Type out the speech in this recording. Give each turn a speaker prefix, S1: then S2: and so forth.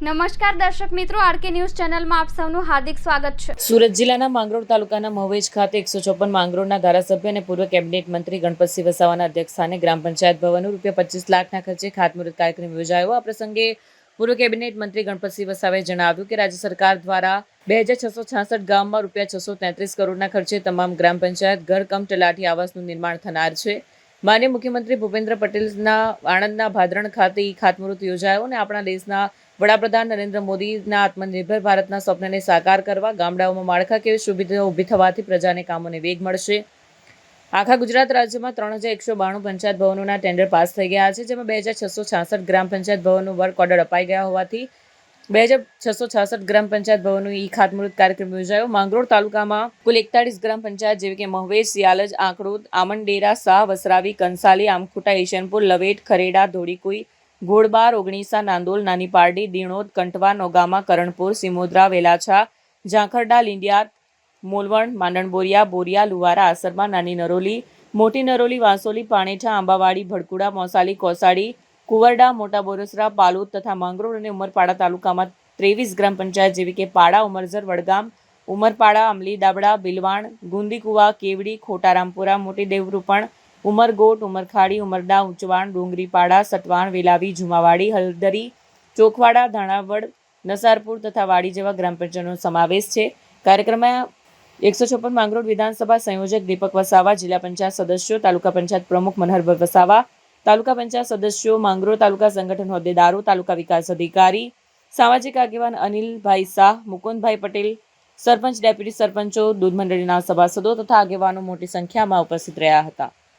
S1: નમસ્કાર દર્શક મિત્રો, આરકે ન્યૂઝ ચેનલમાં આપ સૌનું હાર્દિક સ્વાગત છે।
S2: સુરત જિલ્લાના માંગરોળ તાલુકાના મહુવેજ ખાતે 154 માંગરોળના ધારાસભ્ય અને પૂર્વ કેબિનેટ મંત્રી ગણપતસિંહ વસાવાના અધ્યક્ષસ્થાને ગ્રામ પંચાયત ભવનનું ₹25 લાખના ખર્ચે ખાતમુહૂર્ત કાર્યક્રમ યોજાયો। આ પ્રસંગે પૂર્વ કેબિનેટ મંત્રી ગણપતસિંહ વસાવાએ જણાવ્યું કે રાજ્ય સરકાર દ્વારા 2666 ગામમાં ₹633 કરોડના ખર્ચે તમામ ગ્રામ પંચાયત ઘર કમ તલાટી આવાસનું નિર્માણ થનાર છે। માનનીય મુખ્યમંત્રી ભૂપેન્દ્ર પટેલના આણંદના ભાદરણ ખાતે ખાતમુહૂર્ત યોજાયો અને આપણા દેશના વડાપ્રધાન નરેન્દ્ર મોદીના આત્મનિર્ભર ભારતના સ્વપ્નને સાકાર કરવા ગામડાઓમાં માળખાકીય સુવિધાઓ ઊભી થવાથી પ્રજાને કામોને વેગ મળશે। આખા ગુજરાત રાજ્યમાં 3192 પંચાયત ભવનોના ટેન્ડર પાસ થઈ ગયા છે, જેમાં 2666 ગ્રામ પંચાયત ભવનનો વર્ક ઓર્ડર અપાઈ ગયા હોવાથી 2666 ગ્રામ પંચાયત ભવનનું ખાતમુહૂર્ત કાર્યક્રમ યોજાયો। માંગરોળ તાલુકામાં કુલ 41 ગ્રામ પંચાયત જેવી કે મહુવેજ, સિયાલજ, આંકડોદ, આમંડેરા, શાહ, વસરાવી, કંસાલી, આમખુટા, ઈશનપુર, લવેટ, ખરેડા, ધોળીકુઈ, ઘોડબાર, ઓગણીસા, નાંદોલ, નાની પારડી, દીણોદ, કંટવા, નોગામા, કરણપુર, સિમોદ્રા, વેલાછા, ઝાંખરડા, લીંડિયાત, મોલવણ, માંડણબોરિયા, બોરિયા, લુવારા, આસરમા, નાની નરોલી, મોટી નરોલી, વાંસોલી, પાણેઠા, આંબાવાડી, ભડકુડા, મોસાલી, કોસાડી, કુવરડા, મોટા બોરસરા, પાલુદ તથા માંગરોળ અને ઉમરપાડા તાલુકામાં 23 ગ્રામ પંચાયત જેવી કે પાડા, ઉમરઝર, વડગામ, ઉમરપાડા, અમલી દાબડા, બિલવાણ, ગુંદીકુવા, કેવડી, ખોટારામપુરા, મોટી દેવરૂપણ, ઉમરગોટ, ઉમરખાડી, ઉમરડા, ઊંચવાણ, ડુંગરીપાડા, સટવાણ, વેલાવી, ઝુમાવાડી, હલદરી, ચોકવાડા, ધાણાવડ, નસારપુર તથા વાડી જેવા ગ્રામ પંચાયતનો સમાવેશ છે। કાર્યક્રમમાં 156 માંગરોળ વિધાનસભા સંયોજક દીપક વસાવા, જિલ્લા પંચાયત સદસ્યો, તાલુકા પંચાયત પ્રમુખ મનહરભાઈ વસાવા, તાલુકા પંચાયત સદસ્યો, માંગરોળ તાલુકા સંગઠન હોદ્દેદારો, તાલુકા વિકાસ અધિકારી, સામાજિક આગેવાન અનિલભાઈ શાહ, મુકુંદભાઈ પટેલ, સરપંચ, ડેપ્યુટી સરપંચો, દૂધ મંડળીના સભાસદો તથા આગેવાનો મોટી સંખ્યામાં ઉપસ્થિત રહ્યા હતા।